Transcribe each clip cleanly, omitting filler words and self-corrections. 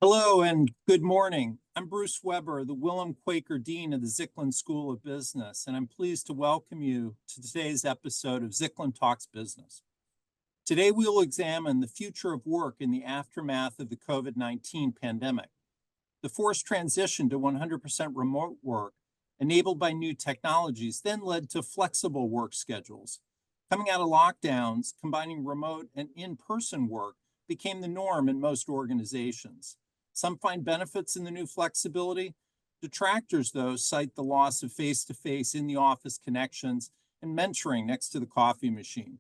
Hello and good morning. I'm Bruce Weber, the Willem Quaker Dean of the Zicklin School of Business, and I'm pleased to welcome you to today's episode of Zicklin Talks Business. Today, we will examine the future of work in the aftermath of the COVID-19 pandemic. The forced transition to 100% remote work, enabled by new technologies, then led to flexible work schedules. Coming out of lockdowns, combining remote and in-person work became the norm in most organizations. Some find benefits in the new flexibility. Detractors, though, cite the loss of face-to-face in-the-office connections and mentoring next to the coffee machine.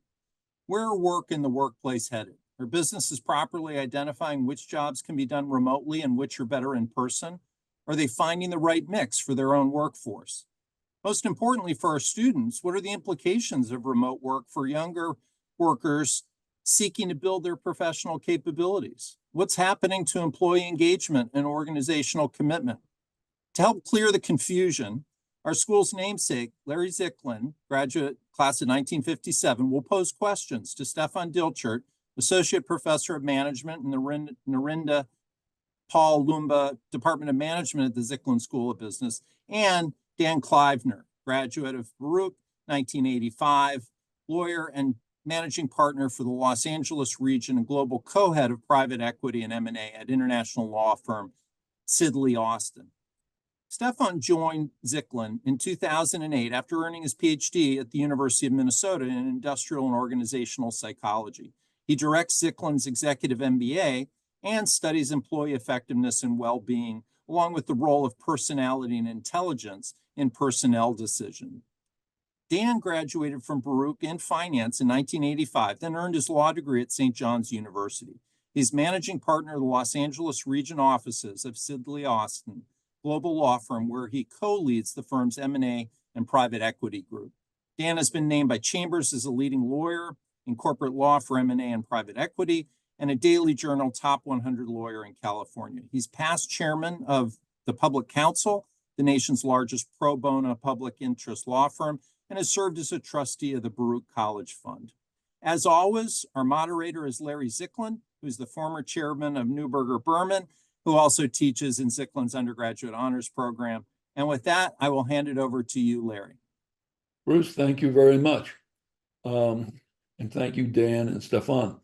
Where are work in the workplace headed? Are businesses properly identifying which jobs can be done remotely and which are better in person? Are they finding the right mix for their own workforce? Most importantly, for our students, what are the implications of remote work for younger workers seeking to build their professional capabilities? What's happening to employee engagement and organizational commitment? To help clear the confusion, our school's namesake, Larry Zicklin, graduate class of 1957, will pose questions to Stephan Dilchert, Associate Professor of Management in the Narendra Paul Loomba Department of Management at the Zicklin School of Business, and Dan Clivner, graduate of Baruch, 1985, lawyer and managing partner for the Los Angeles region and global co-head of private equity and M&A at international law firm Sidley Austin. Stephan joined Zicklin in 2008 after earning his PhD at the University of Minnesota in industrial and organizational psychology. He directs Zicklin's executive MBA and studies employee effectiveness and well-being, along with the role of personality and intelligence in personnel decision. Dan graduated from Baruch in finance in 1985, then earned his law degree at St. John's University. He's managing partner of the Los Angeles region offices of Sidley Austin, global law firm, where he co-leads the firm's M&A and private equity group. Dan has been named by Chambers as a leading lawyer in corporate law for M&A and private equity, and a Daily Journal top 100 lawyer in California. He's past chairman of the Public Counsel, the nation's largest pro bono public interest law firm, and has served as a trustee of the Baruch College Fund. As always, our moderator is Larry Zicklin, who's the former chairman of Neuberger Berman, who also teaches in Zicklin's undergraduate honors program. And with that, I will hand it over to you, Larry. Bruce, thank you very much. And thank you, Dan and Stephan.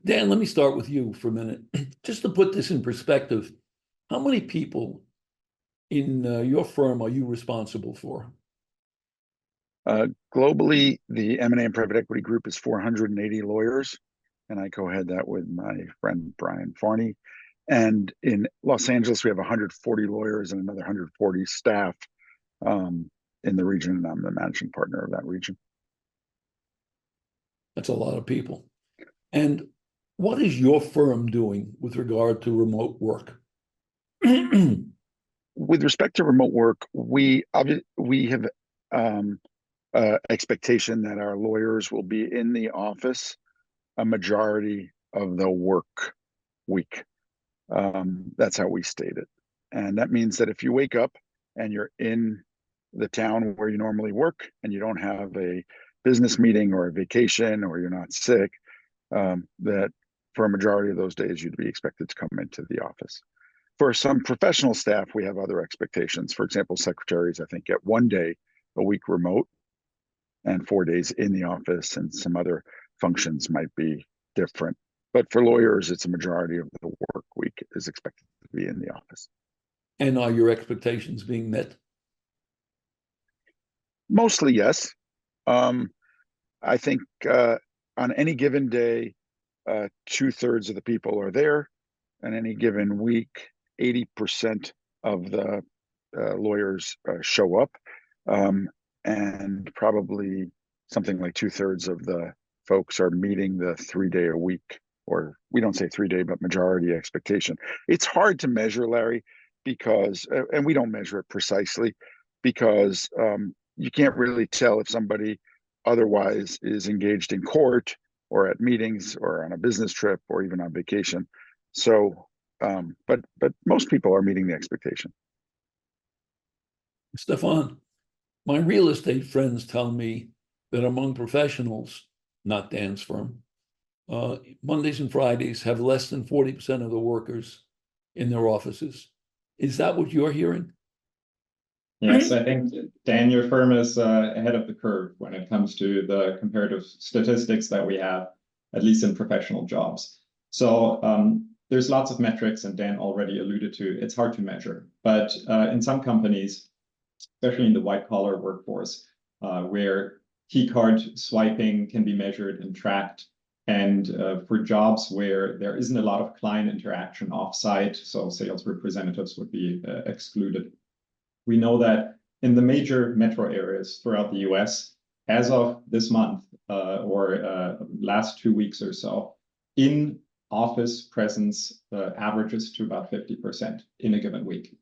Dan, let me start with you for a minute. Just to put this in perspective, how many people in your firm are you responsible for? Globally, the M&A and private equity group is 480 lawyers, and I co-head that with my friend Brian Farney. And in Los Angeles, we have 140 lawyers and another 140 staff in the region, and I'm the managing partner of that region. That's a lot of people. And what is your firm doing with regard to remote work? With respect to remote work, we have expectation that our lawyers will be in the office a majority of the work week. That's how we state it. And that means that if you wake up and you're in the town where you normally work and you don't have a business meeting or a vacation or you're not sick, that for a majority of those days, you'd be expected to come into the office. For some professional staff, we have other expectations. For example, secretaries, I think, get 1 day a week remote and 4 days in the office, and some other functions might be different. But for lawyers, it's a majority of the work week is expected to be in the office. And are your expectations being met? Mostly, yes. I think on any given day, 2/3 of the people are there. On any given week, 80% of the lawyers show up. And probably something like 2/3 of the folks are meeting the 3-day a week, or we don't say 3-day, but majority expectation. It's hard to measure, Larry, because, and we don't measure it precisely, because you can't really tell if somebody otherwise is engaged in court or at meetings or on a business trip or even on vacation. So, but most people are meeting the expectation. Stephan, my real estate friends tell me that among professionals, not Dan's firm, Mondays and Fridays have less than 40% of the workers in their offices. Is that what you're hearing? Yes, I think, Dan, your firm is ahead of the curve when it comes to the comparative statistics that we have, at least in professional jobs. So there's lots of metrics, and Dan already alluded to, it's hard to measure. But in some companies, especially in the white-collar workforce, where key card swiping can be measured and tracked, and for jobs where there isn't a lot of client interaction offsite, so sales representatives would be excluded. We know that in the major metro areas throughout the US, as of this month or last 2 weeks or so, in-office presence averages to about 50% in a given week.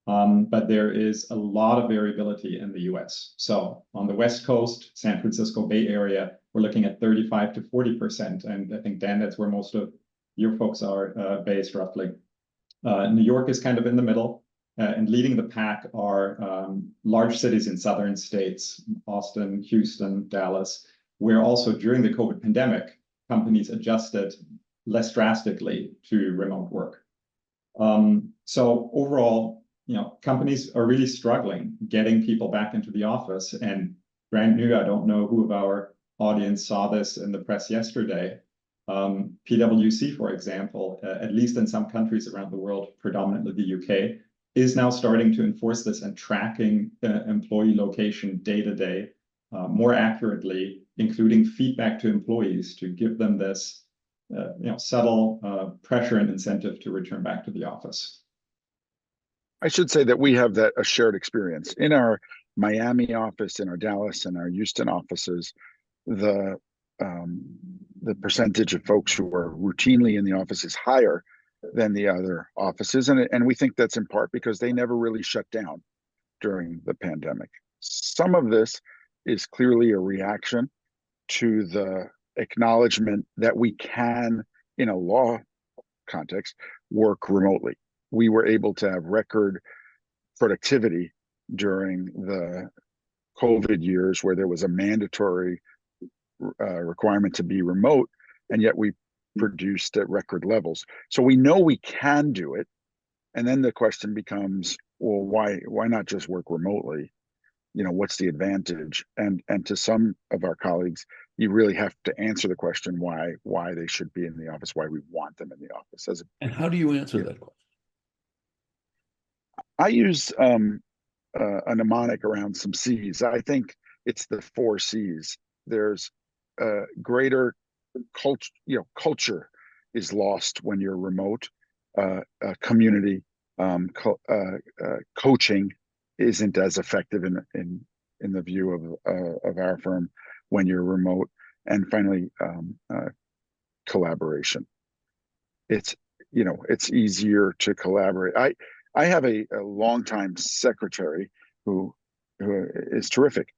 But there is a lot of variability in the US. So on the West Coast, San Francisco Bay Area, we're looking at 35 to 40%. And I think, Dan, that's where most of your folks are based roughly. New York is kind of in the middle. And leading the pack are large cities in southern states, Austin, Houston, Dallas, where also during the COVID pandemic, companies adjusted less drastically to remote work. So overall, companies are really struggling getting people back into the office. And brand new, I don't know who of our audience saw this in the press yesterday. PwC, for example, at least in some countries around the world, predominantly the UK, is now starting to enforce this and tracking employee location day to day more accurately, including feedback to employees to give them this subtle pressure and incentive to return back to the office. I should say that we have a shared experience. In our Miami office, in our Dallas and our Houston offices, the percentage of folks who are routinely in the office is higher than the other offices. And we think that's in part because they never really shut down during the pandemic. Some of this is clearly a reaction to the acknowledgement that we can, in a law context, work remotely. We were able to have record productivity during the COVID years where there was a mandatory requirement to be remote, and yet we produced at record levels. So we know we can do it. And then the question becomes, well, why not just work remotely? What's the advantage? And to some of our colleagues, you really have to answer the question why they should be in the office, why we want them in the office. And how do you answer that question? I use a mnemonic around some C's. I think it's the 4 C's. There's greater culture. Culture is lost when you're remote. Community, coaching isn't as effective in the view of our firm when you're remote. And finally, collaboration. It's easier to collaborate. I have a longtime secretary who is terrific,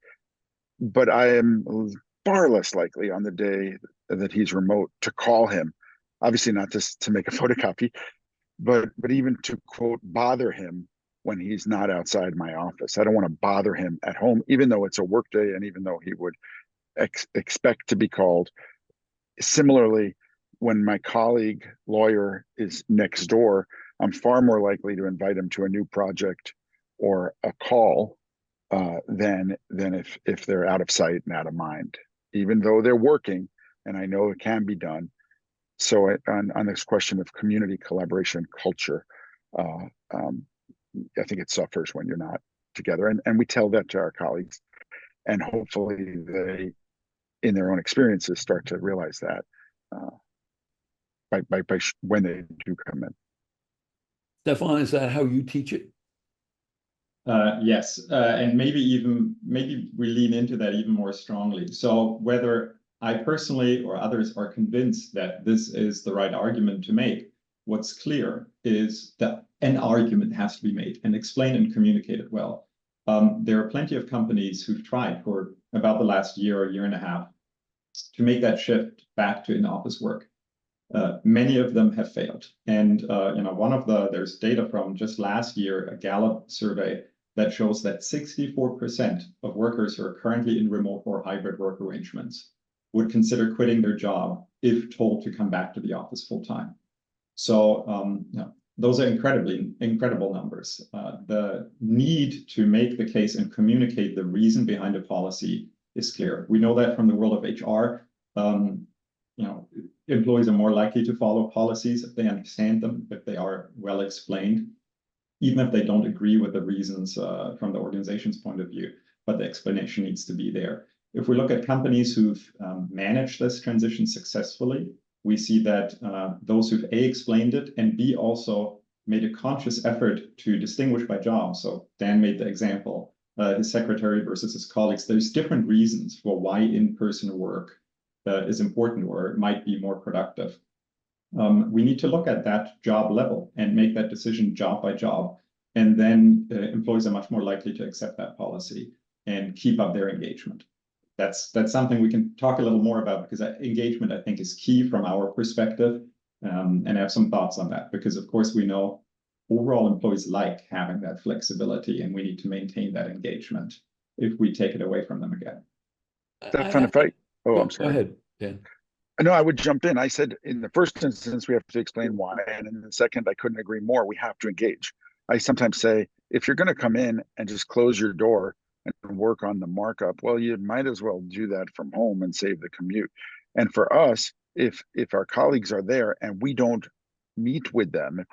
but I am far less likely on the day that he's remote to call him. Obviously not just to make a photocopy, but even to, quote, bother him when he's not outside my office. I don't want to bother him at home, even though it's a work day and even though he would expect to be called. Similarly, when my colleague lawyer is next door, I'm far more likely to invite him to a new project or a call than if they're out of sight and out of mind, even though they're working, and I know it can be done. So on this question of community collaboration culture, I think it suffers when you're not together. And we tell that to our colleagues, and hopefully they, in their own experiences, start to realize that by when they do come in. Stephan, is that how you teach it? Yes, and maybe we lean into that even more strongly. So whether I personally or others are convinced that this is the right argument to make, what's clear is that an argument has to be made and explained and communicated well. There are plenty of companies who've tried for about the last year or year and a half to make that shift back to in-office work. Many of them have failed. And there's data from just last year, a Gallup survey that shows that 64% of workers who are currently in remote or hybrid work arrangements would consider quitting their job if told to come back to the office full time. So those are incredible numbers. The need to make the case and communicate the reason behind a policy is clear. We know that from the world of HR. Employees are more likely to follow policies if they understand them, if they are well explained, even if they don't agree with the reasons from the organization's point of view, but the explanation needs to be there. If we look at companies who've managed this transition successfully, we see that those who've A, explained it, and B, also made a conscious effort to distinguish by job. So Dan made the example, his secretary versus his colleagues. There's different reasons for why in-person work is important or might be more productive. We need to look at that job level and make that decision job by job. And then employees are much more likely to accept that policy and keep up their engagement. That's something we can talk a little more about, because engagement, I think, is key from our perspective. And I have some thoughts on that, because of course we know overall employees like having that flexibility, and we need to maintain that engagement if we take it away from them again. Stephan, I'm sorry. Go ahead, Dan. No, I would jump in. I said in the first instance, we have to explain why. And in the second, I couldn't agree more. We have to engage. I sometimes say, if you're going to come in and just close your door and work on the markup, well, you might as well do that from home and save the commute. And for us, if our colleagues are there and we don't meet with them, if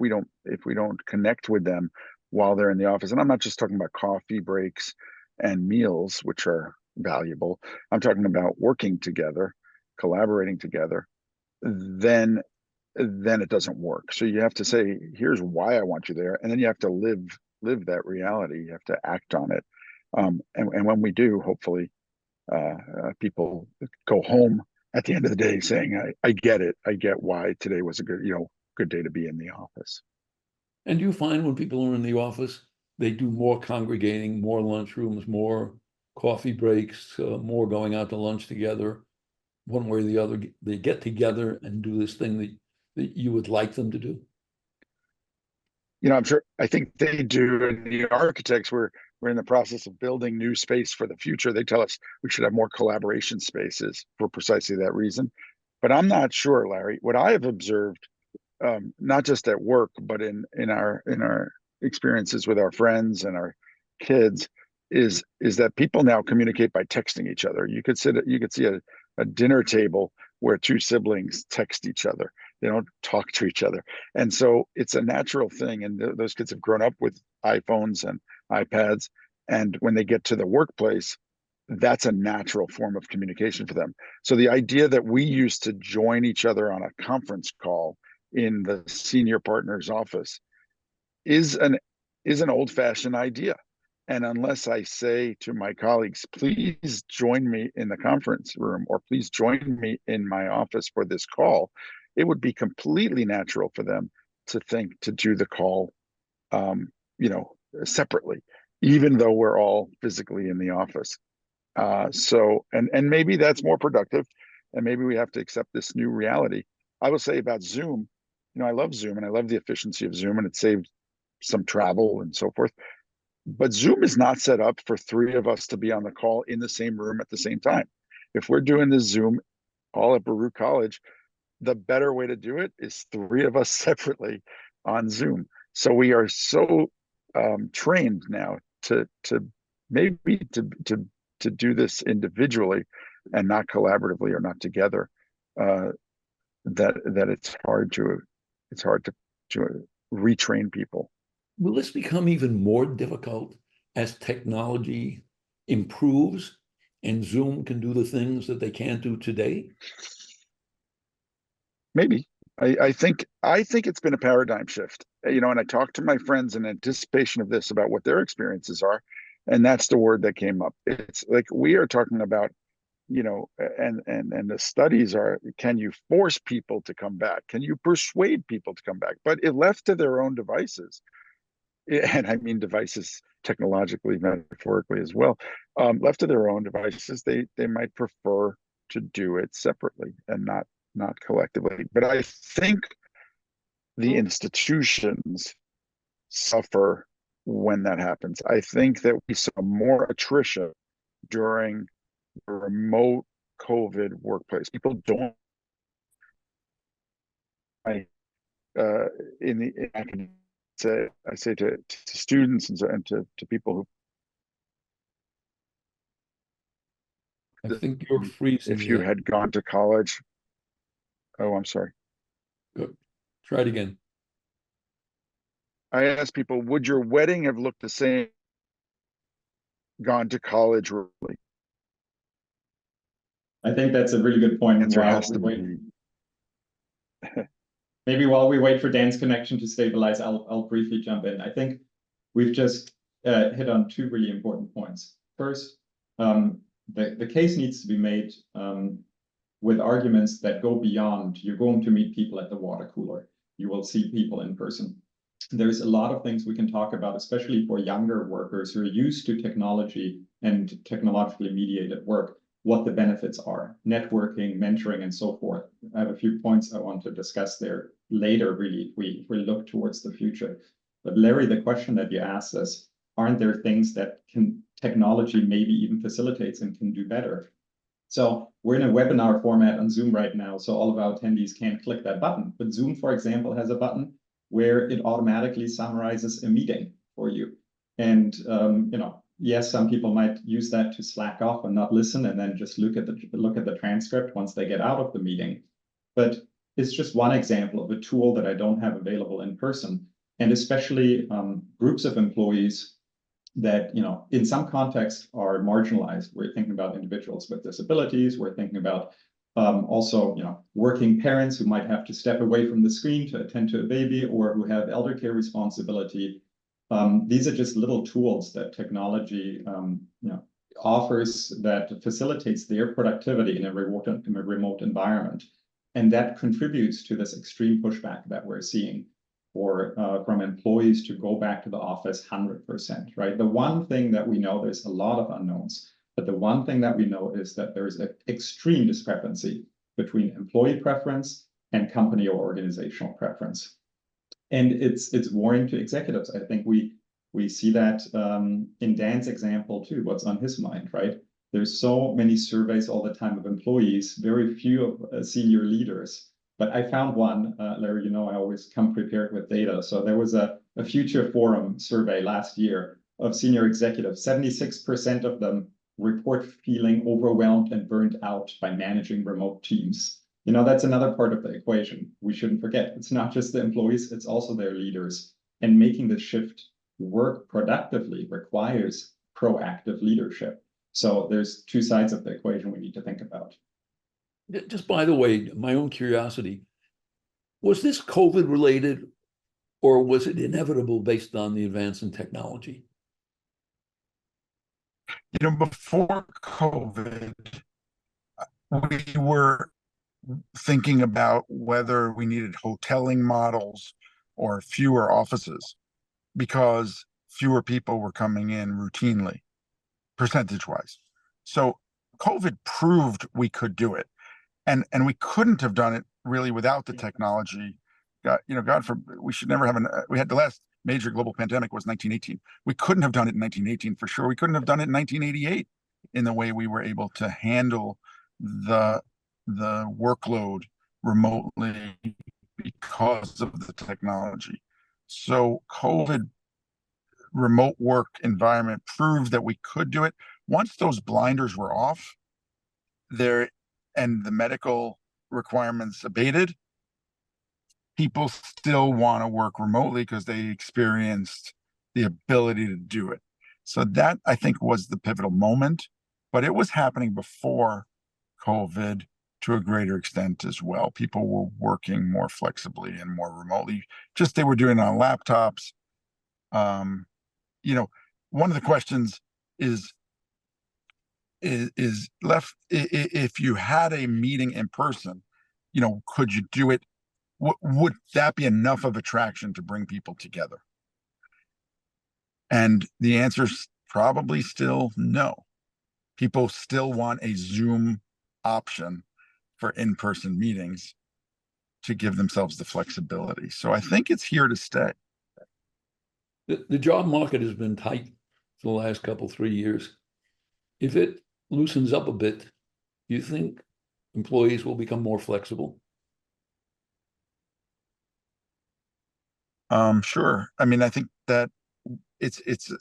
we don't connect with them while they're in the office, and I'm not just talking about coffee breaks and meals, which are valuable, I'm talking about working together, collaborating together, then it doesn't work. So you have to say, here's why I want you there, and then you have to live that reality. You have to act on it. And when we do, hopefully, people go home at the end of the day saying, I get it. I get why today was a good day to be in the office. And you find when people are in the office, they do more congregating, more lunchrooms, more coffee breaks, more going out to lunch together, one way or the other. They get together and do this thing that you would like them to do. I'm sure, I think they do. And the architects, we're in the process of building new space for the future. They tell us we should have more collaboration spaces for precisely that reason. But I'm not sure, Larry. What I have observed, not just at work, but in our experiences with our friends and our kids, is that people now communicate by texting each other. You could see a dinner table where two siblings text each other. They don't talk to each other. And so it's a natural thing. And those kids have grown up with iPhones and iPads. And when they get to the workplace, that's a natural form of communication for them. So the idea that we used to join each other on a conference call in the senior partner's office is an old-fashioned idea. And unless I say to my colleagues, please join me in the conference room, or please join me in my office for this call, it would be completely natural for them to think to do the call, separately, even though we're all physically in the office. And maybe that's more productive, and maybe we have to accept this new reality. I will say about Zoom, I love Zoom and I love the efficiency of Zoom, and it saved some travel and so forth. But Zoom is not set up for three of us to be on the call in the same room at the same time. If we're doing the Zoom all at Baruch College, the better way to do it is three of us separately on Zoom. So we are so trained now to do this individually and not collaboratively or not together, that it's hard to retrain people. Will this become even more difficult as technology improves and Zoom can do the things that they can't do today? Maybe. I think it's been a paradigm shift, and I talked to my friends in anticipation of this about what their experiences are, and that's the word that came up. It's like we are talking about, and the studies are, can you force people to come back? Can you persuade people to come back? But if left to their own devices, and I mean devices technologically, metaphorically as well, left to their own devices, they might prefer to do it separately and not collectively. But I think the institutions suffer when that happens. I think that we saw more attrition during the remote COVID workplace. People don't in the academic, I say to students and to people I think you're freezing. if you had gone to college. Oh, I'm sorry. Good. Try it again. I asked people, would your wedding have looked the same gone to college early? I think that's a really good point. Answer While has to we wait, be. maybe while we wait for Dan's connection to stabilize, I'll briefly jump in. I think we've just hit on two really important points. First, the case needs to be made with arguments that go beyond you're going to meet people at the water cooler. You will see people in person. There's a lot of things we can talk about, especially for younger workers who are used to technology and technologically mediated work, what the benefits are, networking, mentoring, and so forth. I have a few points I want to discuss there later, really, if we look towards the future. But Larry, the question that you asked us, aren't there things that technology maybe even facilitates and can do better? So we're in a webinar format on Zoom right now, so all of our attendees can't click that button. But Zoom, for example, has a button where it automatically summarizes a meeting for you. And yes, some people might use that to slack off and not listen, and then just look at the transcript once they get out of the meeting. But it's just one example of a tool that I don't have available in person, and especially groups of employees that, in some contexts are marginalized. We're thinking about individuals with disabilities. We're thinking about also, working parents who might have to step away from the screen to attend to a baby, or who have elder care responsibility. These are just little tools that technology, offers that facilitates their productivity in a remote environment, and that contributes to this extreme pushback that we're seeing from employees to go back to the office 100%, right? The one thing that we know, there's a lot of unknowns, but the one thing that we know is that there is an extreme discrepancy between employee preference and company or organizational preference. And it's worrying to executives. I think we see that in Dan's example too, what's on his mind, right? There's so many surveys all the time of employees, very few of senior leaders. But I found one, Larry, I always come prepared with data. So there was a Future Forum survey last year of senior executives. 76% of them report feeling overwhelmed and burned out by managing remote teams. That's another part of the equation we shouldn't forget. It's not just the employees, it's also their leaders. And making the shift work productively requires proactive leadership. So there's two sides of the equation we need to think about. Just by the way, my own curiosity, was this COVID related, or was it inevitable based on the advance in technology? Before COVID, we were thinking about whether we needed hoteling models or fewer offices, because fewer people were coming in routinely, percentage-wise. So COVID proved we could do it. And we couldn't have done it really without the technology. God forbid, we should never have we had the last major global pandemic was 1918. We couldn't have done it in 1918 for sure. We couldn't have done it in 1988 in the way we were able to handle the workload remotely because of the technology. So COVID remote work environment proved that we could do it. Once those blinders were off there and the medical requirements abated, people still want to work remotely because they experienced the ability to do it. So that, I think, was the pivotal moment, but it was happening before COVID to a greater extent as well. People were working more flexibly and more remotely. Just they were doing it on laptops. One of the questions is left, if you had a meeting in person, could you do it? Would that be enough of attraction to bring people together? And the answer is probably still no. People still want a Zoom option for in-person meetings to give themselves the flexibility. So I think it's here to stay. The job market has been tight for the last 3 years. If it loosens up a bit, do you think employees will become more flexible? Sure. I mean, I think that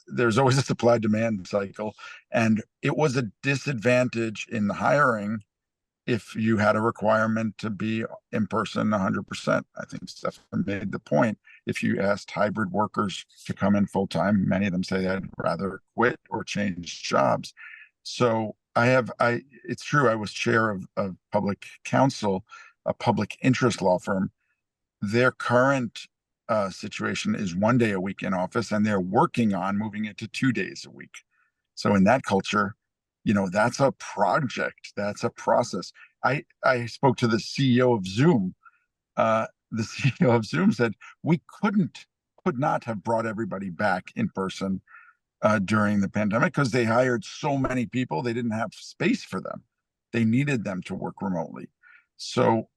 there's always a supply demand cycle, and it was a disadvantage in hiring if you had a requirement to be in person 100%. I think Stephan made the point. If you asked hybrid workers to come in full time, many of them say they'd rather quit or change jobs. So it's true. I was chair of public counsel, a public interest law firm. Their current situation is 1 day a week in office, and they're working on moving it to 2 days a week. So in that culture, that's a project, that's a process. I spoke to the CEO of Zoom. The CEO of Zoom said we could not have brought everybody back in person during the pandemic because they hired so many people, they didn't have space for them. They needed them to work remotely. So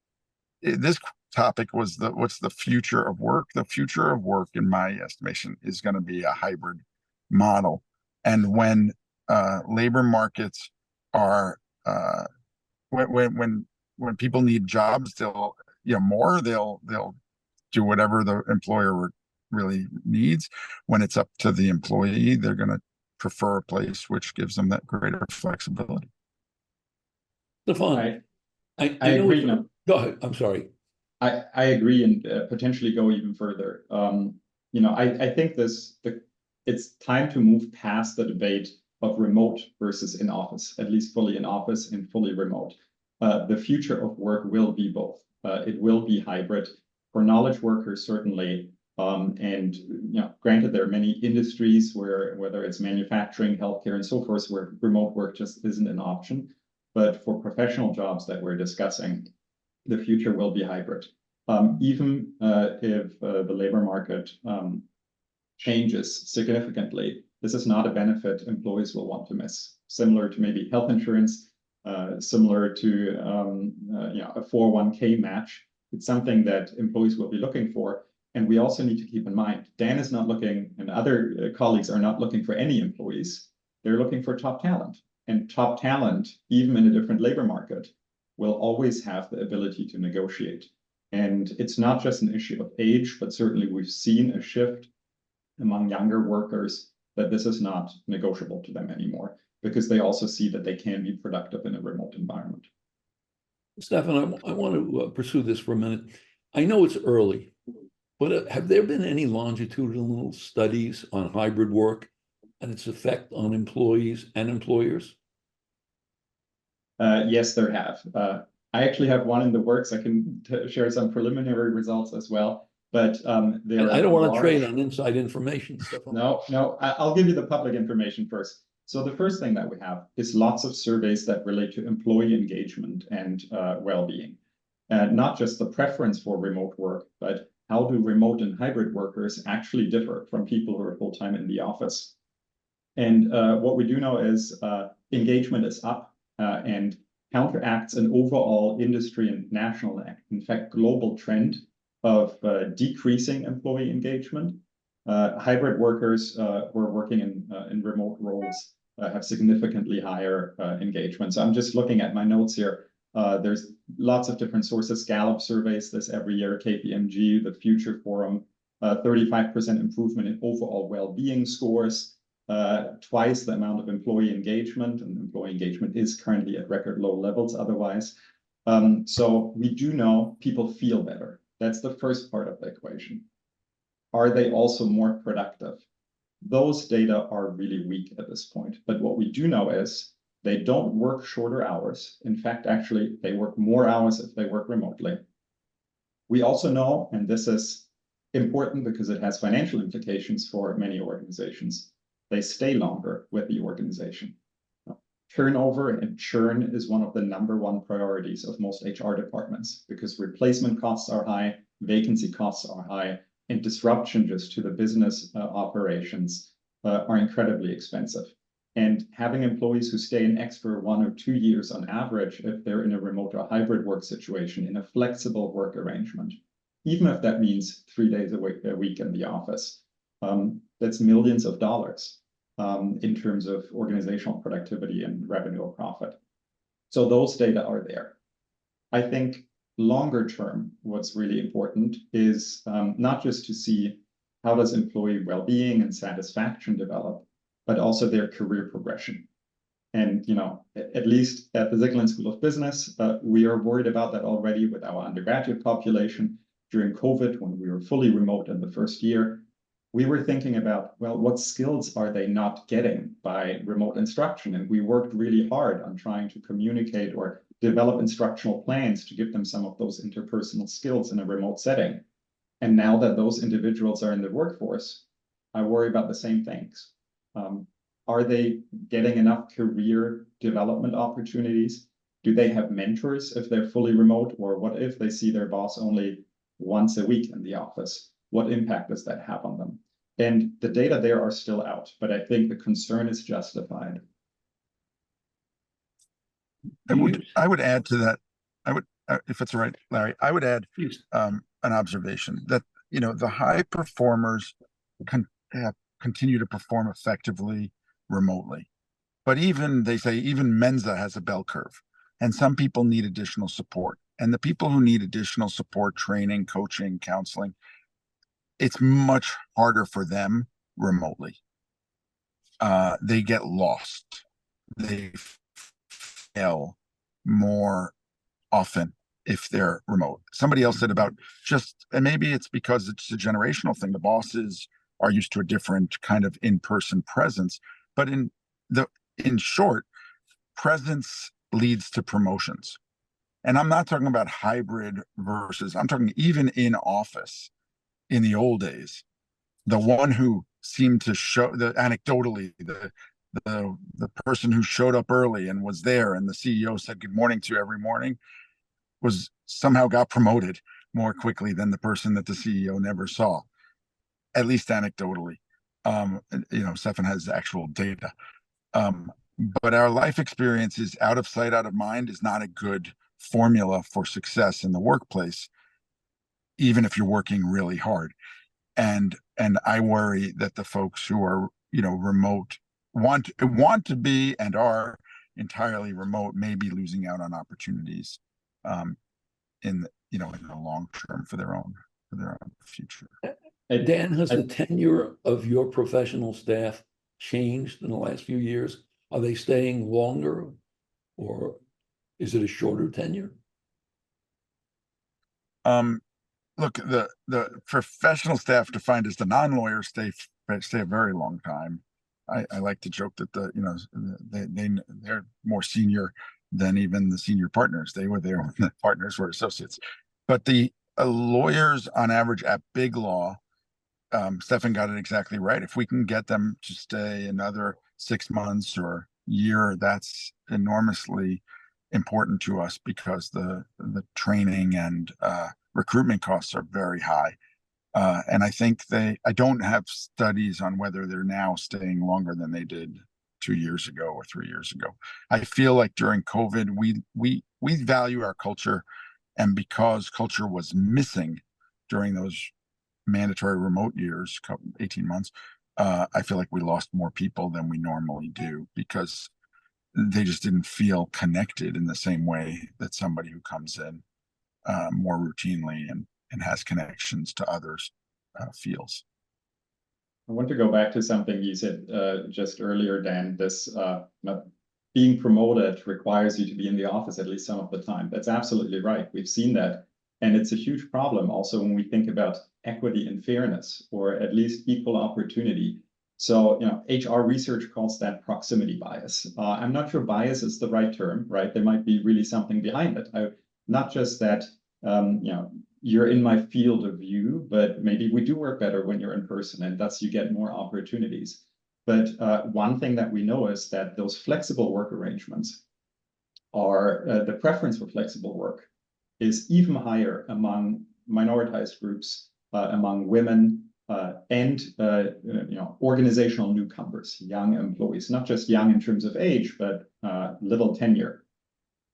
this topic was what's the future of work? The future of work, in my estimation, is going to be a hybrid model. And when labor markets are when people need jobs, they'll do whatever the employer really needs. When it's up to the employee, they're going to prefer a place which gives them that greater flexibility. Stephan, I agree. Go ahead. I'm sorry. I agree, and potentially go even further. I think it's time to move past the debate of remote versus in office, at least fully in office and fully remote. The future of work will be both. It will be hybrid for knowledge workers, certainly. And granted, there are many industries whether it's manufacturing, healthcare, and so forth, where remote work just isn't an option. But for professional jobs that we're discussing, the future will be hybrid. Even if the labor market changes significantly, this is not a benefit employees will want to miss. Similar to maybe health insurance, similar to a 401k match. It's something that employees will be looking for. And we also need to keep in mind, Dan is not looking, and other colleagues are not looking for any employees. They're looking for top talent. And top talent, even in a different labor market, will always have the ability to negotiate. And it's not just an issue of age, but certainly we've seen a shift among younger workers that this is not negotiable to them anymore, because they also see that they can be productive in a remote environment. Stephan, I want to pursue this for a minute. I know it's early, but have there been any longitudinal studies on hybrid work and its effect on employees and employers? Yes, there have. I actually have one in the works. I can share some preliminary results as well. But I don't want to trade on inside information, Stephan. No, I'll give you the public information first. So the first thing that we have is lots of surveys that relate to employee engagement and well-being. Not just the preference for remote work, but how do remote and hybrid workers actually differ from people who are full-time in the office? And what we do know is engagement is up and counteracts an overall industry and national, in fact, global trend of decreasing employee engagement. Hybrid workers who are working in remote roles have significantly higher engagement. So I'm just looking at my notes here. There's lots of different sources. Gallup surveys this every year, KPMG, the Future Forum, 35% improvement in overall well-being scores, twice the amount of employee engagement, and employee engagement is currently at record low levels otherwise. So we do know people feel better. That's the first part of the equation. Are they also more productive? Those data are really weak at this point. But what we do know is they don't work shorter hours. In fact, actually, they work more hours if they work remotely. We also know, and this is important because it has financial implications for many organizations, they stay longer with the organization. Turnover and churn is one of the #1 priorities of most HR departments because replacement costs are high, vacancy costs are high, and disruption just to the business operations are incredibly expensive. And having employees who stay an extra 1 or 2 years on average, if they're in a remote or hybrid work situation, in a flexible work arrangement, even if that means 3 days a week in the office, that's millions of dollars in terms of organizational productivity and revenue or profit. So those data are there. I think longer term, what's really important is not just to see how does employee well-being and satisfaction develop, but also their career progression. And, at least at the Zicklin School of Business, we are worried about that already with our undergraduate population. During COVID, when we were fully remote in the first year, we were thinking about, well, what skills are they not getting by remote instruction? And we worked really hard on trying to communicate or develop instructional plans to give them some of those interpersonal skills in a remote setting. And now that those individuals are in the workforce, I worry about the same things. Are they getting enough career development opportunities? Do they have mentors if they're fully remote? Or what if they see their boss only once a week in the office? What impact does that have on them? And the data there are still out, but I think the concern is justified. I would add to that. I would, if it's all right, Larry, I would add an observation that, the high performers continue to perform effectively remotely. But they say even Mensa has a bell curve, and some people need additional support. And the people who need additional support, training, coaching, counseling, it's much harder for them remotely. They get lost. They fail more often if they're remote. Somebody else said about and maybe it's because it's a generational thing. The bosses are used to a different kind of in-person presence, but in short, presence leads to promotions. And I'm not talking about hybrid versus, I'm talking even in office in the old days. The one who seemed to show anecdotally, the person who showed up early and was there and the CEO said good morning to every morning was somehow got promoted more quickly than the person that the CEO never saw, at least anecdotally. Stephan has actual data. But our life experience is out of sight, out of mind is not a good formula for success in the workplace, even if you're working really hard. And I worry that the folks who are, remote want to be and are entirely remote may be losing out on opportunities in the long term for their own future. Dan, has the tenure of your professional staff changed in the last few years? Are they staying longer, or is it a shorter tenure? Look, the professional staff defined as the non-lawyers stay a very long time. I like to joke that they're more senior than even the senior partners. They were there when the partners were associates. But the lawyers on average at big law, Stephan got it exactly right. If we can get them to stay another 6 months or year, that's enormously important to us because the training and recruitment costs are very high. And I think I don't have studies on whether they're now staying longer than they did 2 years ago or 3 years ago. I feel like during COVID, we value our culture, and because culture was missing during those mandatory remote years, 18 months, I feel like we lost more people than we normally do because they just didn't feel connected in the same way that somebody who comes in more routinely and has connections to others feels. I want to go back to something you said just earlier, Dan. This being promoted requires you to be in the office at least some of the time. That's absolutely right. We've seen that. And it's a huge problem also when we think about equity and fairness, or at least equal opportunity. So, HR research calls that proximity bias. I'm not sure bias is the right term, right? There might be really something behind it. Not just that, you're in my field of view, but maybe we do work better when you're in person, and thus you get more opportunities. But one thing that we know is that those flexible work arrangements are, the preference for flexible work is even higher among minoritized groups, among women, and organizational newcomers, young employees, not just young in terms of age, but little tenure.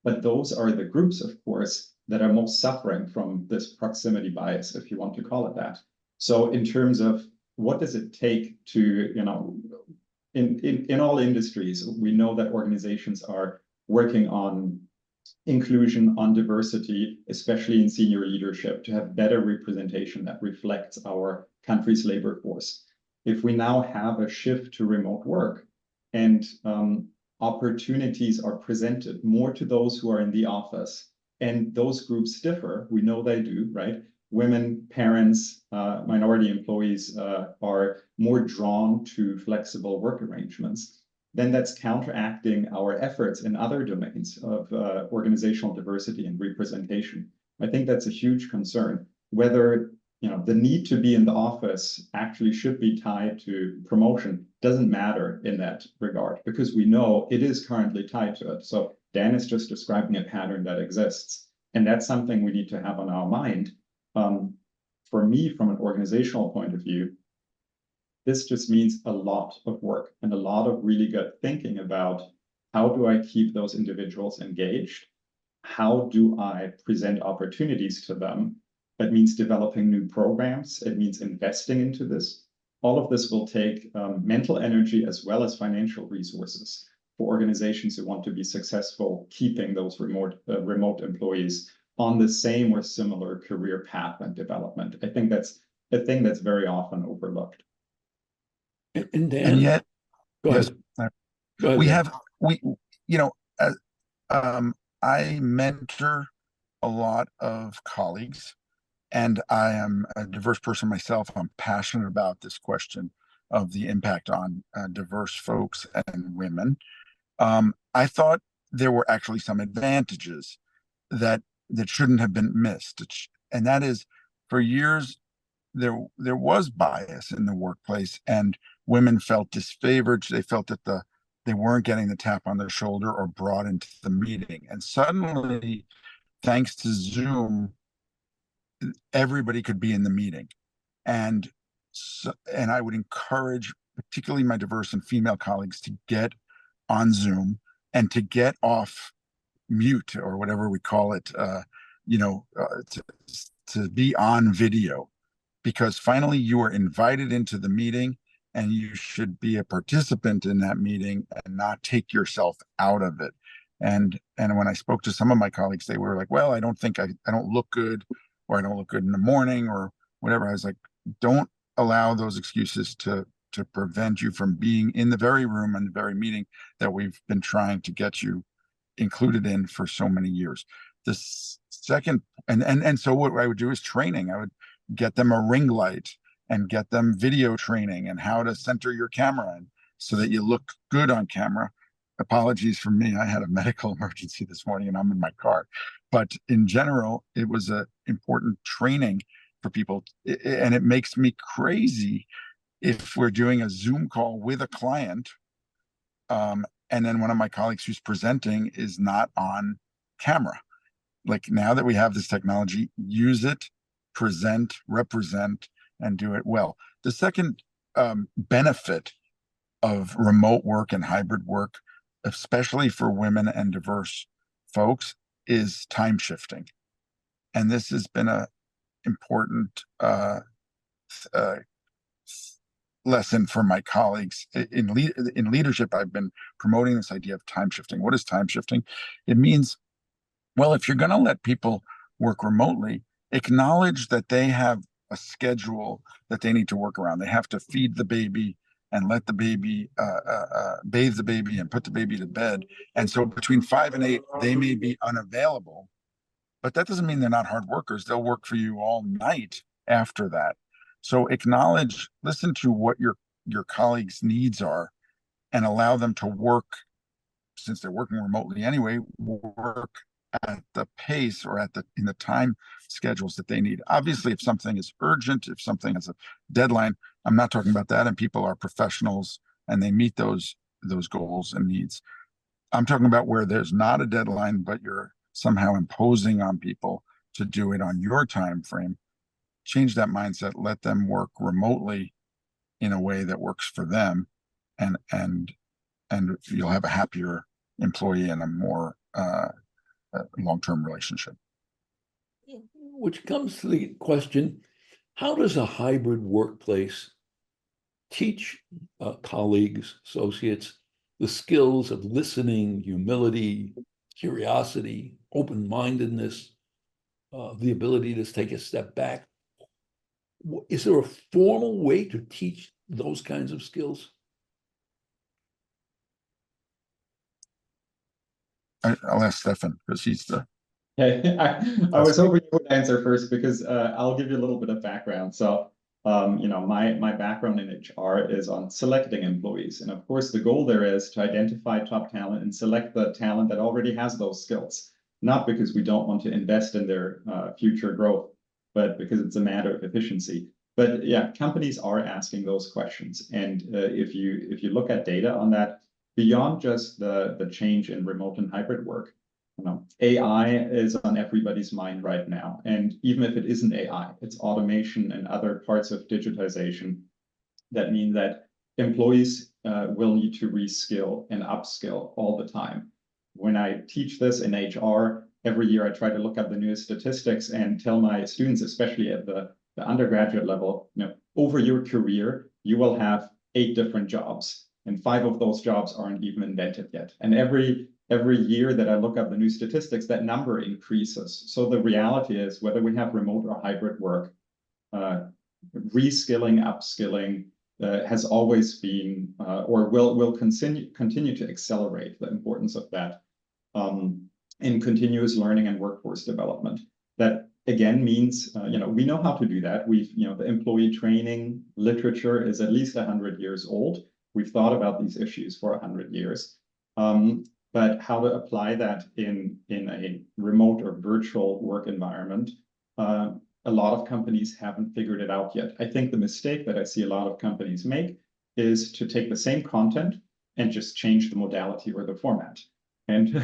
But those are the groups, of course, that are most suffering from this proximity bias, if you want to call it that. So in terms of what does it take to, in all industries, we know that organizations are working on inclusion, on diversity, especially in senior leadership, to have better representation that reflects our country's labor force. If we now have a shift to remote work and opportunities are presented more to those who are in the office, and those groups differ, we know they do, right? Women, parents, minority employees are more drawn to flexible work arrangements, then that's counteracting our efforts in other domains of organizational diversity and representation. I think that's a huge concern. Whether the need to be in the office actually should be tied to promotion doesn't matter in that regard, because we know it is currently tied to it. So Dan is just describing a pattern that exists, and that's something we need to have on our mind. For me, from an organizational point of view, this just means a lot of work and a lot of really good thinking about how do I keep those individuals engaged? How do I present opportunities to them? That means developing new programs. It means investing into this. All of this will take mental energy as well as financial resources for organizations who want to be successful keeping those remote employees on the same or similar career path and development. I think that's a thing that's very often overlooked. And Dan, And yet, go yes, ahead. Go ahead, we Dan. have, I mentor a lot of colleagues, and I am a diverse person myself. I'm passionate about this question of the impact on diverse folks and women. I thought there were actually some advantages that shouldn't have been missed. And that is, for years, there was bias in the workplace, and women felt disfavored. They felt that they weren't getting the tap on the shoulder or brought into the meeting. And suddenly, thanks to Zoom, everybody could be in the meeting. And I would encourage particularly my diverse and female colleagues to get on Zoom and to get off mute, or whatever we call it, to be on video, because finally you are invited into the meeting and you should be a participant in that meeting and not take yourself out of it. And when I spoke to some of my colleagues, they were like, well, I don't think I don't look good, or I don't look good in the morning, or whatever. I was like, don't allow those excuses to prevent you from being in the very room and the very meeting that we've been trying to get you included in for so many years. The second, and so what I would do is training. I would get them a ring light and get them video training and how to center your camera and so that you look good on camera. Apologies for me. I had a medical emergency this morning and I'm in my car. But in general, it was an important training for people. And it makes me crazy if we're doing a Zoom call with a client, and then one of my colleagues who's presenting is not on camera. Like, now that we have this technology, use it, present, represent, and do it well. The second benefit of remote work and hybrid work, especially for women and diverse folks, is time shifting. And this has been an important lesson for my colleagues. In leadership, I've been promoting this idea of time shifting. What is time shifting? It means, well, if you're going to let people work remotely, acknowledge that they have a schedule that they need to work around. They have to feed the baby and let the baby bathe the baby and put the baby to bed. And so between 5 and 8, they may be unavailable, but that doesn't mean they're not hard workers. They'll work for you all night after that. So acknowledge, listen to what your colleagues' needs are, and allow them to work, since they're working remotely anyway, work at the pace or in the time schedules that they need. Obviously, if something is urgent, if something has a deadline, I'm not talking about that, and people are professionals and they meet those goals and needs. I'm talking about where there's not a deadline, but you're somehow imposing on people to do it on your time frame. Change that mindset, let them work remotely in a way that works for them, and you'll have a happier employee and a more long-term relationship. Which comes to the question, how does a hybrid workplace teach colleagues, associates, the skills of listening, humility, curiosity, open-mindedness, the ability to take a step back. Is there a formal way to teach those kinds of skills? I'll ask Stephan because he's the. Okay, I was hoping you would answer first because I'll give you a little bit of background. So, my background in HR is on selecting employees. And of course, the goal there is to identify top talent and select the talent that already has those skills, not because we don't want to invest in their future growth, but because it's a matter of efficiency. But yeah, companies are asking those questions. And if you look at data on that, beyond just the change in remote and hybrid work, AI is on everybody's mind right now. And even if it isn't AI, it's automation and other parts of digitization that mean that employees will need to reskill and upskill all the time. When I teach this in HR, every year I try to look up the newest statistics and tell my students, especially at the undergraduate level, over your career, you will have 8 different jobs, and 5 of those jobs aren't even invented yet. And every year that I look up the new statistics, that number increases. So the reality is, whether we have remote or hybrid work, reskilling, upskilling has always been, or will continue to accelerate the importance of that in continuous learning and workforce development. That again means, we know how to do that. The employee training literature is at least 100 years old. We've thought about these issues for 100 years. But how to apply that in a remote or virtual work environment, a lot of companies haven't figured it out yet. I think the mistake that I see a lot of companies make is to take the same content and just change the modality or the format. And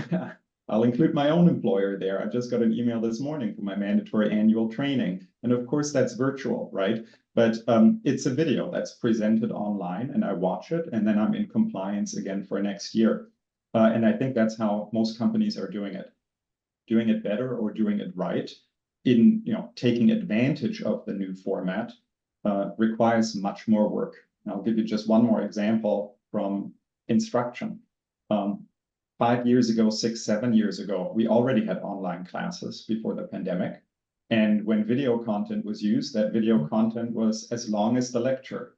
I'll include my own employer there. I just got an email this morning for my mandatory annual training. And of course, that's virtual, right? But it's a video that's presented online, and I watch it, and then I'm in compliance again for next year. And I think that's how most companies are doing it better or doing it right. In taking advantage of the new format requires much more work. And I'll give you just one more example from instruction. 5 years ago, 6, 7 years ago, we already had online classes before the pandemic. And when video content was used, that video content was as long as the lecture.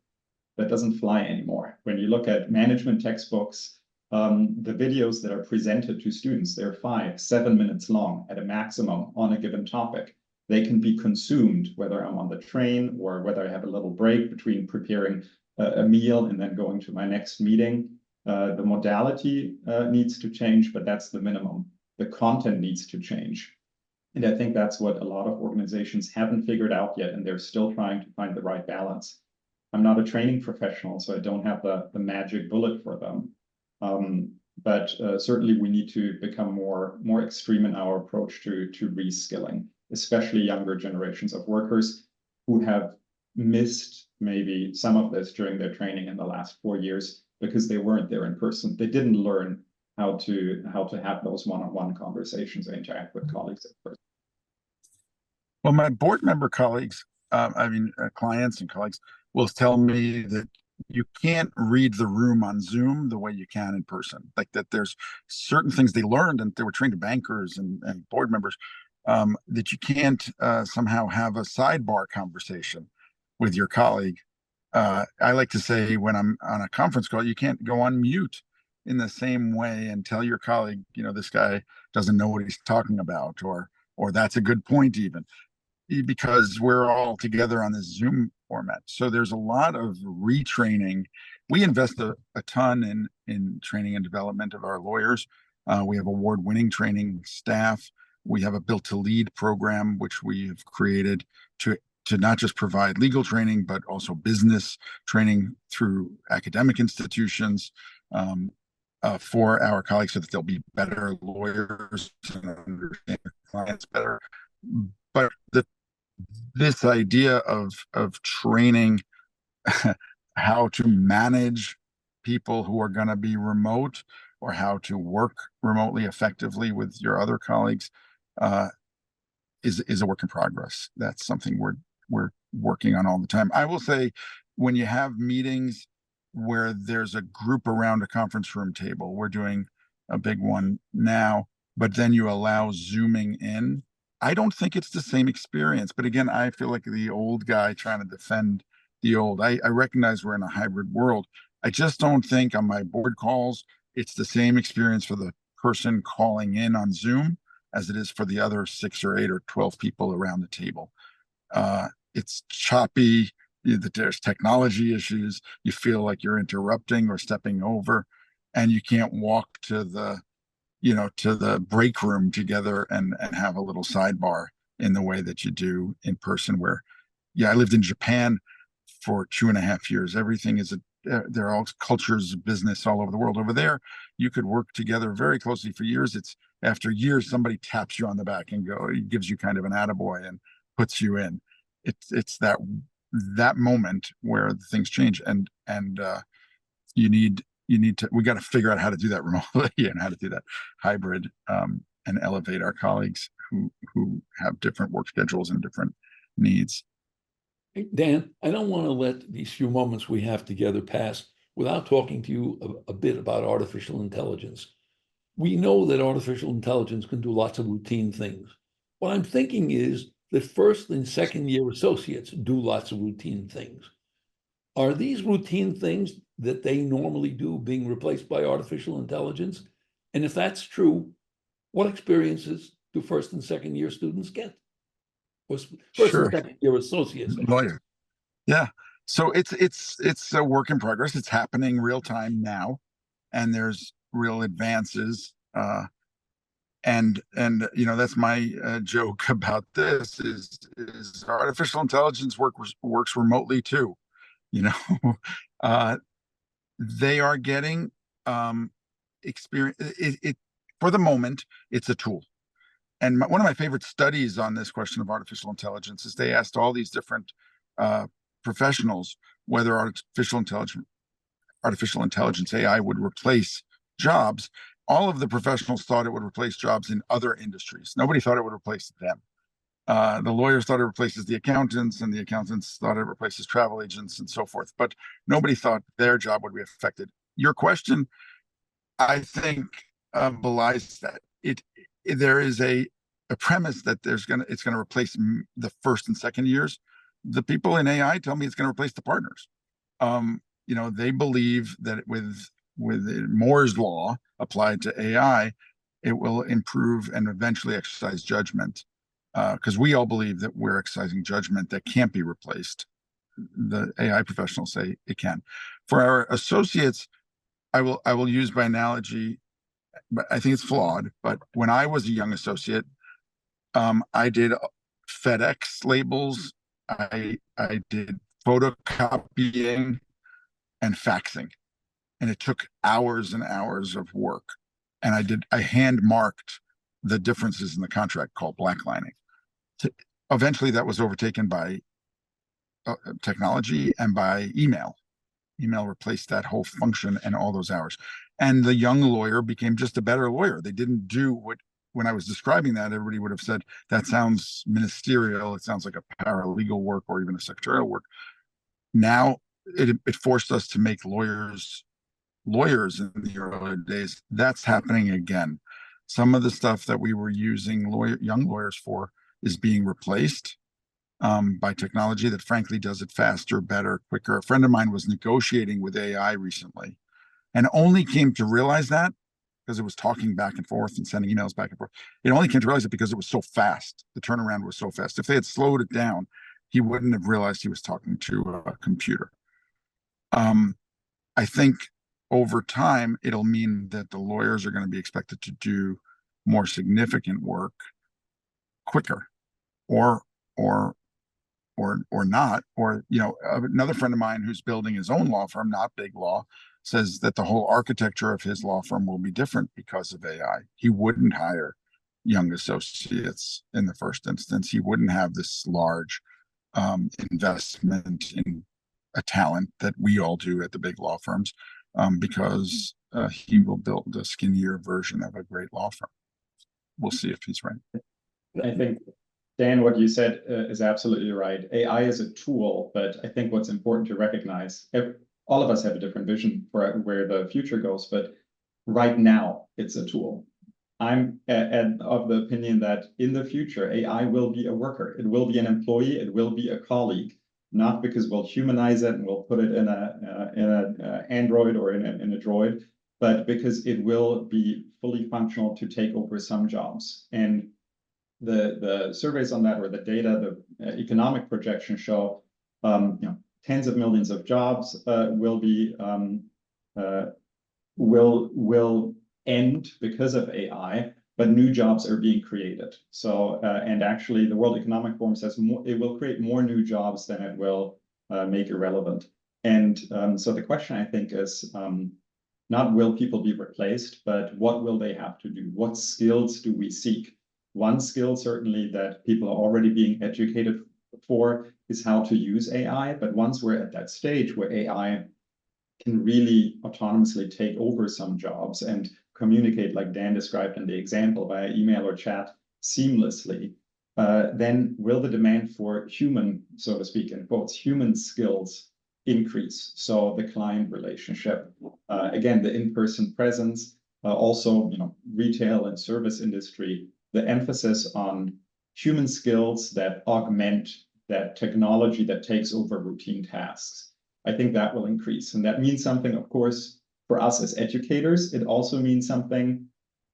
That doesn't fly anymore. When you look at management textbooks, the videos that are presented to students, they're 5, 7 minutes long at a maximum on a given topic. They can be consumed, whether I'm on the train or whether I have a little break between preparing a meal and then going to my next meeting. The modality needs to change, but that's the minimum. The content needs to change. And I think that's what a lot of organizations haven't figured out yet, and they're still trying to find the right balance. I'm not a training professional, so I don't have the magic bullet for them. But certainly we need to become more extreme in our approach to reskilling, especially younger generations of workers who have missed maybe some of this during their training in the last 4 years because they weren't there in person. They didn't learn how to have those one-on-one conversations and interact with colleagues in person. Well, my board member colleagues, clients and colleagues will tell me that you can't read the room on Zoom the way you can in person. Like that there's certain things they learned, and they were trained bankers and board members, that you can't somehow have a sidebar conversation with your colleague. I like to say when I'm on a conference call, you can't go on mute in the same way and tell your colleague, this guy doesn't know what he's talking about, or that's a good point even, because we're all together on this Zoom format. So there's a lot of retraining. We invest a ton in training and development of our lawyers. We have award-winning training staff. We have a Built to Lead program, which we have created to not just provide legal training, but also business training through academic institutions for our colleagues so that they'll be better lawyers and understand their clients better. But this idea of training how to manage people who are going to be remote, or how to work remotely effectively with your other colleagues, is a work in progress. That's something we're working on all the time. I will say, when you have meetings where there's a group around a conference room table, we're doing a big one now, but then you allow zooming in. I don't think it's the same experience, but again, I feel like the old guy trying to defend the old. I recognize we're in a hybrid world. I just don't think on my board calls, it's the same experience for the person calling in on Zoom as it is for the other 6 or 8 or 12 people around the table. It's choppy. There's technology issues. You feel like you're interrupting or stepping over, and you can't walk to the break room together and have a little sidebar in the way that you do in person. Where, yeah, I lived in Japan for 2.5 years. Everything is there are all cultures of business all over the world. Over there, you could work together very closely for years. It's after years, somebody taps you on the back and gives you kind of an attaboy and puts you in. It's that moment where things change, and we got to figure out how to do that remotely and how to do that hybrid, and elevate our colleagues who have different work schedules and different needs. Hey, Dan, I don't want to let these few moments we have together pass without talking to you a bit about artificial intelligence. We know that artificial intelligence can do lots of routine things. What I'm thinking is that first and second year associates do lots of routine things. Are these routine things that they normally do being replaced by artificial intelligence? And if that's true, what experiences do first and second year students get? First Sure. and second year associates. Lawyer. Yeah. So it's a work in progress. It's happening real time now, and there's real advances. And that's my joke about this is artificial intelligence works remotely too. They are getting experience. It for the moment, it's a tool. And one of my favorite studies on this question of artificial intelligence is they asked all these different professionals whether artificial intelligence, AI, would replace jobs. All of the professionals thought it would replace jobs in other industries. Nobody thought it would replace them. The lawyers thought it replaces the accountants, and the accountants thought it replaces travel agents and so forth. But nobody thought their job would be affected. Your question, I think, belies that. There is a premise that it's going to replace the first and second years. The people in AI tell me it's going to replace the partners. They believe that with Moore's law applied to AI, it will improve and eventually exercise judgment. Because we all believe that we're exercising judgment that can't be replaced. The AI professionals say it can. For our associates, I will use by analogy, but I think it's flawed. But when I was a young associate, I did FedEx labels, I did photocopying and faxing, and it took hours and hours of work. And I hand marked the differences in the contract, called blacklining. Eventually, that was overtaken by technology and by email. Email replaced that whole function and all those hours. And the young lawyer became just a better lawyer. They didn't do what, when I was describing that, everybody would have said, that sounds ministerial. It sounds like a paralegal work or even a secretarial work. Now it forced us to make lawyers in the early days. That's happening again. Some of the stuff that we were using young lawyers for is being replaced by technology that frankly does it faster, better, quicker. A friend of mine was negotiating with AI recently and only came to realize that because it was talking back and forth and sending emails back and forth. It only came to realize it because it was so fast. The turnaround was so fast. If they had slowed it down, he wouldn't have realized he was talking to a computer. I think over time, it'll mean that the lawyers are going to be expected to do more significant work quicker, or not. Or, another friend of mine who's building his own law firm, not big law, says that the whole architecture of his law firm will be different because of AI. He wouldn't hire young associates in the first instance. He wouldn't have this large investment in a talent that we all do at the big law firms, because he will build a skinnier version of a great law firm. We'll see if he's right. I think, Dan, what you said is absolutely right. AI is a tool, but I think what's important to recognize, all of us have a different vision for where the future goes, but right now it's a tool. I'm of the opinion that in the future, AI will be a worker. It will be an employee. It will be a colleague, not because we'll humanize it and we'll put it in a Android or in a droid, but because it will be fully functional to take over some jobs. And the surveys on that, or the data, the economic projections show, tens of millions of jobs will end because of AI, but new jobs are being created. So, and actually the World Economic Forum says it will create more new jobs than it will make irrelevant. And so the question, I think, is not will people be replaced, but what will they have to do? What skills do we seek? One skill certainly that people are already being educated for is how to use AI. But once we're at that stage where AI can really autonomously take over some jobs and communicate, like Dan described in the example, via email or chat seamlessly, then will the demand for human, so to speak, in quotes, human skills increase? So the client relationship, again, the in-person presence, also, retail and service industry, the emphasis on human skills that augment that technology that takes over routine tasks. I think that will increase. And that means something, of course, for us as educators. It also means something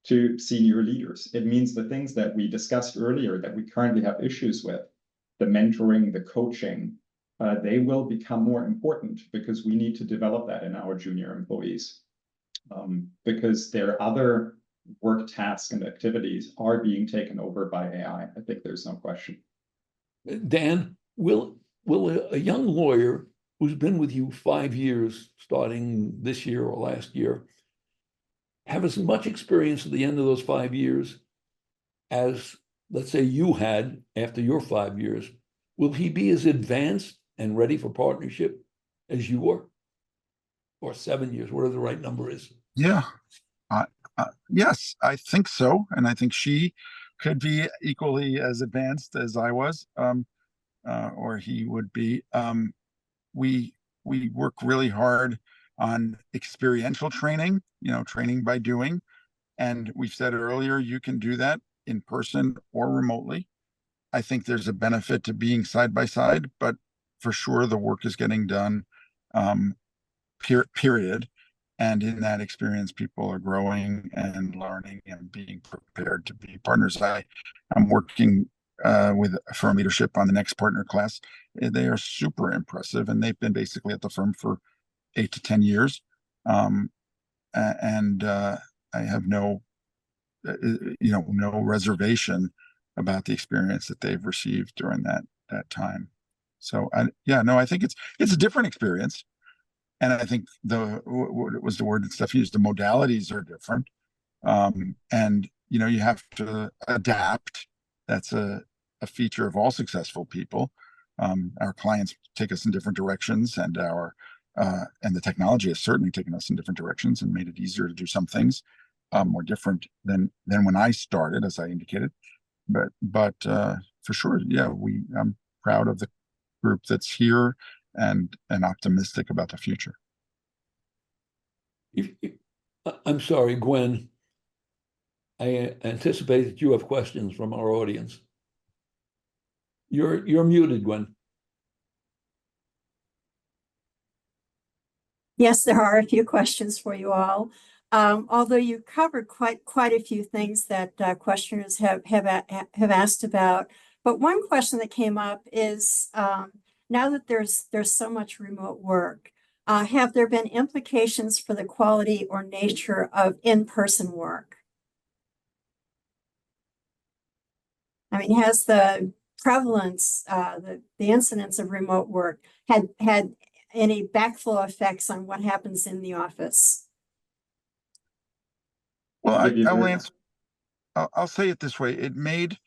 to senior leaders. It means the things that we discussed earlier that we currently have issues with, the mentoring, the coaching, they will become more important because we need to develop that in our junior employees. Because their other work tasks and activities are being taken over by AI. I think there's no question. Dan, will a young lawyer who's been with you 5 years, starting this year or last year, have as much experience at the end of those 5 years as, let's say, you had after your 5 years? Will he be as advanced and ready for partnership as you were? Or 7 years, whatever the right number is? Yeah. Yes, I think so. And I think she could be equally as advanced as I was, or he would be. We work really hard on experiential training, training by doing. And we've said earlier, you can do that in person or remotely. I think there's a benefit to being side by side, but for sure the work is getting done, period. And in that experience, people are growing and learning and being prepared to be partners. I'm working with firm leadership on the next partner class. They are super impressive, and they've been basically at the firm for 8 to 10 years. And I have no reservation about the experience that they've received during that time. So I think it's a different experience. And I think what was the word that Steph used? The modalities are different. And you have to adapt. That's a feature of all successful people. Our clients take us in different directions, and the technology has certainly taken us in different directions and made it easier to do some things more different than when I started, as I indicated. But for sure, I'm proud of the group that's here and optimistic about the future. I'm sorry, Gwen. I anticipate that you have questions from our audience. You're muted, Gwen. Yes, there are a few questions for you all. Although you covered quite a few things that questioners have asked about. But one question that came up is, now that there's so much remote work, have there been implications for the quality or nature of in-person work? I mean, has the prevalence, the incidence of remote work had any backflow effects on what happens in the office? Well, I'll answer. I'll say it this way. It made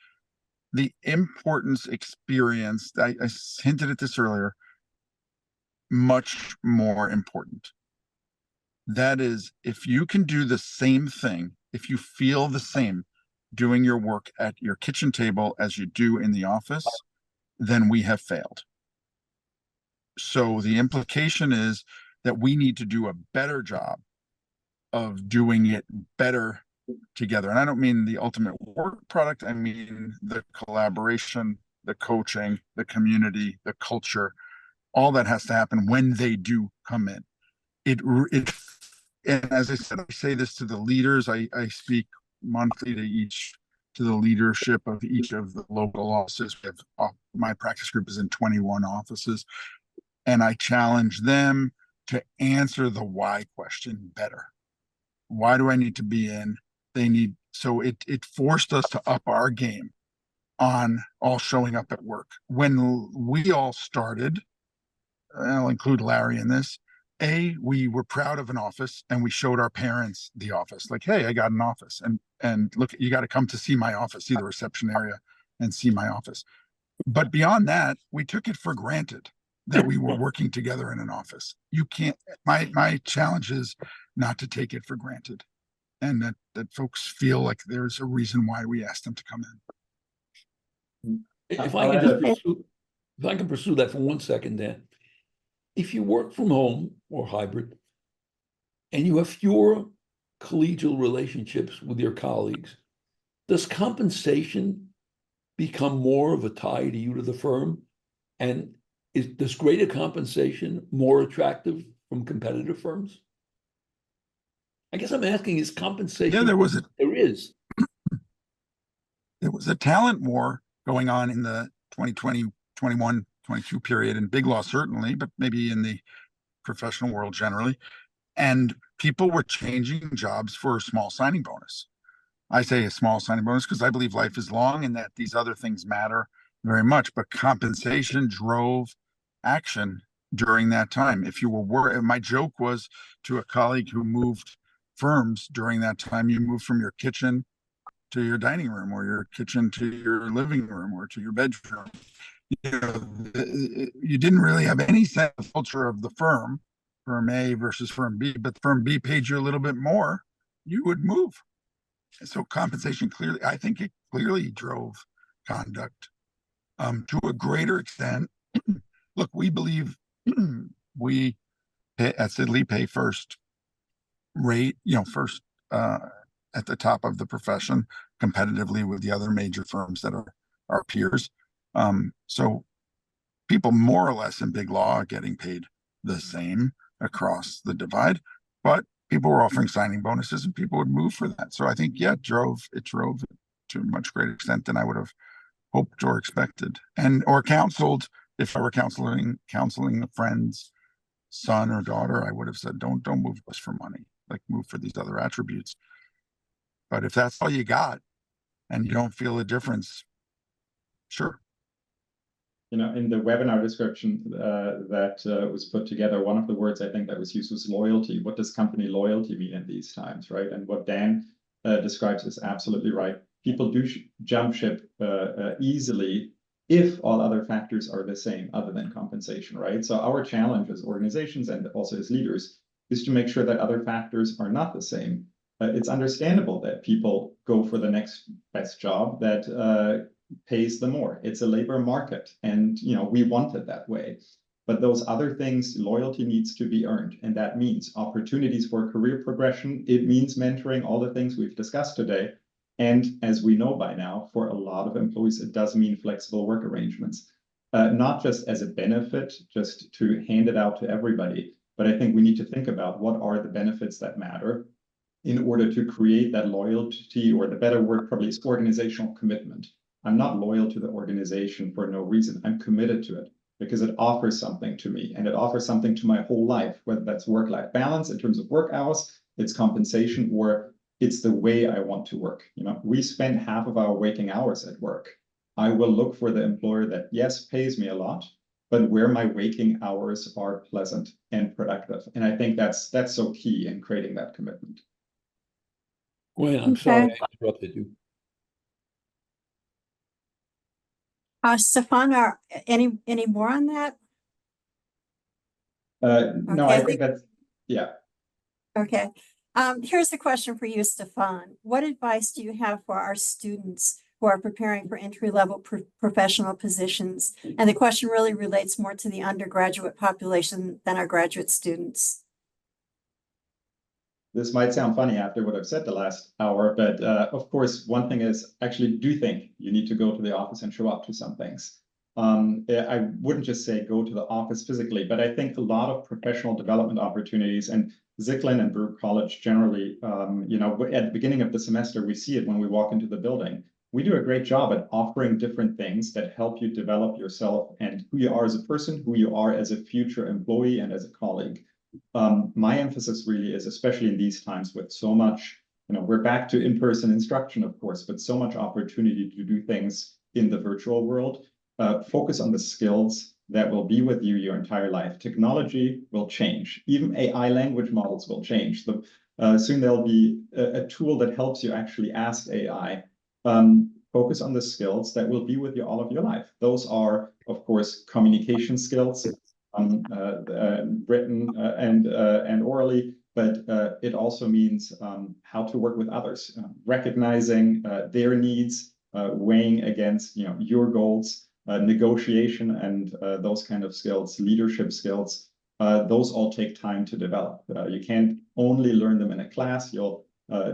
the importance experience, I hinted at this earlier, much more important. That is, if you can do the same thing, if you feel the same doing your work at your kitchen table as you do in the office, then we have failed. So the implication is that we need to do a better job of doing it better together. And I don't mean the ultimate work product. I mean the collaboration, the coaching, the community, the culture, all that has to happen when they do come in. And as I said, I say this to the leaders. I speak monthly to the leadership of each of the local offices. My practice group is in 21 offices, and I challenge them to answer the why question better. Why do I need to be in? So it forced us to up our game on all showing up at work. When we all started, I'll include Larry in this, we were proud of an office and we showed our parents the office. Like, hey, I got an office, and look, you got to come to see my office, see the reception area and see my office. But beyond that, we took it for granted that we were working together in an office. You can't, my challenge is not to take it for granted, and that folks feel like there's a reason why we asked them to come in. If I can pursue that for 1 second, Dan. If you work from home or hybrid and you have fewer collegial relationships with your colleagues, does compensation become more of a tie to you to the firm? And does greater compensation more attractive from competitive firms? I guess I'm asking, is compensation? Yeah, there is. There was a talent war going on in the 2020, 21, 22 period, in big law certainly, but maybe in the professional world generally. And people were changing jobs for a small signing bonus. I say a small signing bonus because I believe life is long and that these other things matter very much, but compensation drove action during that time. If you were my joke was to a colleague who moved firms during that time, you moved from your kitchen to your dining room, or your kitchen to your living room, or to your bedroom. You didn't really have any sense of culture of the firm A versus firm B, but firm B paid you a little bit more, you would move. So compensation I think it clearly drove conduct to a greater extent. Look, we believe we at Sidley pay first rate, first at the top of the profession, competitively with the other major firms that are our peers. So people more or less in big law are getting paid the same across the divide, but people were offering signing bonuses and people would move for that. So I think, yeah, it drove it to a much greater extent than I would have hoped or expected, or counseled. If I were counseling a friend's son or daughter, I would have said, don't move just for money, like move for these other attributes. But if that's all you got and you don't feel a difference, sure. In the webinar description that was put together, one of the words I think that was used was loyalty. What does company loyalty mean in these times, right? And what Dan describes is absolutely right. People do jump ship easily if all other factors are the same other than compensation, right? So our challenge as organizations and also as leaders is to make sure that other factors are not the same. It's understandable that people go for the next best job that pays them more. It's a labor market, and we want it that way. But those other things, loyalty needs to be earned, and that means opportunities for career progression. It means mentoring, all the things we've discussed today. And as we know by now, for a lot of employees, it does mean flexible work arrangements, not just as a benefit, just to hand it out to everybody. But I think we need to think about what are the benefits that matter in order to create that loyalty, or the better word probably is organizational commitment. I'm not loyal to the organization for no reason. I'm committed to it because it offers something to me, and it offers something to my whole life, whether that's work-life balance in terms of work hours, it's compensation, or it's the way I want to work. We spend half of our waking hours at work. I will look for the employer that, yes, pays me a lot, but where my waking hours are pleasant and productive. And I think that's so key in creating that commitment. Gwen, I'm sorry I interrupted you. Stephan, any more on that? No, Okay. I think that's, yeah. Okay. Here's a question for you, Stephan. What advice do you have for our students who are preparing for entry-level professional positions? And the question really relates more to the undergraduate population than our graduate students. this might sound funny after what I've said the last hour, but of course, one thing is actually do think you need to go to the office and show up to some things. I wouldn't just say go to the office physically, but I think a lot of professional development opportunities, and Zicklin and Baruch College generally, you know, at the beginning of the semester, we see it when we walk into the building. We do a great job at offering different things that help you develop yourself and who you are as a person, who you are as a future employee and as a colleague. My emphasis really is, especially in these times with so much, you know, we're back to in-person instruction, of course, but so much opportunity to do things in the virtual world. Focus on the skills that will be with you your entire life. Technology will change. Even AI language models will change. Soon there'll be a tool that helps you actually ask AI. Focus on the skills that will be with you all of your life. Those are, of course, communication skills, written and orally, but it also means how to work with others, recognizing their needs, weighing against, you know, your goals. Negotiation and those kind of skills, leadership skills, those all take time to develop. You can't only learn them in a class. You'll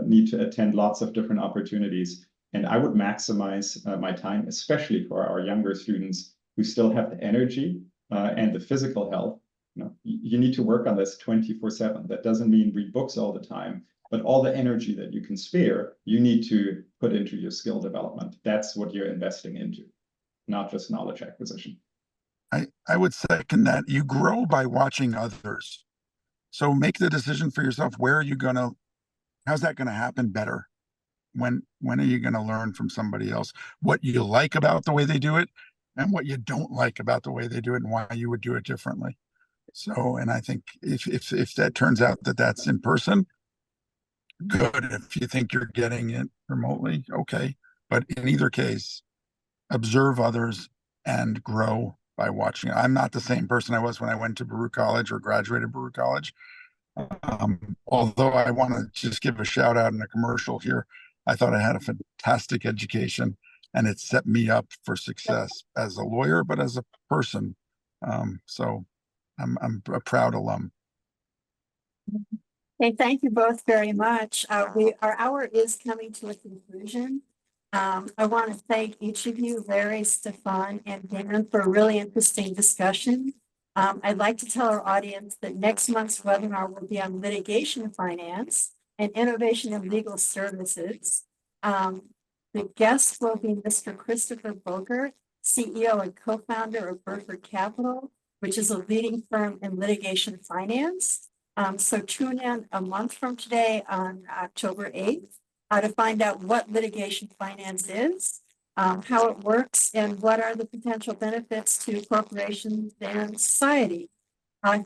need to attend lots of different opportunities. And I would maximize my time, especially for our younger students who still have the energy and the physical health. You know, you need to work on this 24/7. That doesn't mean read books all the time, but all the energy that you can spare, you need to put into your skill development. That's what you're investing into, not just knowledge acquisition. I would second that. You grow by watching others. So make the decision for yourself. Where are you gonna, how's that gonna happen better? When are you gonna learn from somebody else what you like about the way they do it and what you don't like about the way they do it and why you would do it differently? So, and I think if that turns out that that's in person, good. If you think you're getting it remotely, okay. But in either case, observe others and grow by watching. I'm not the same person I was when I went to Baruch College or graduated Baruch College. Although I want to just give a shout out in a commercial here. I thought I had a fantastic education and it set me up for success as a lawyer, but as a person. So I'm a proud alum. Okay, thank you both very much. Our hour is coming to a conclusion. I want to thank each of you, Larry, Stephan, and Dan, for a really interesting discussion. I'd like to tell our audience that next month's webinar will be on litigation finance and innovation in legal services. The guest will be Mr. Christopher Bogert, CEO and co-founder of Burford Capital, which is a leading firm in litigation finance. So tune in a month from today on October 8th to find out what litigation finance is, how it works, and what are the potential benefits to corporations and society.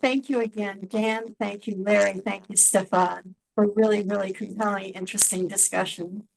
Thank you again, Dan. Thank you, Larry. Thank you, Stephan, for really, really compelling, interesting discussion.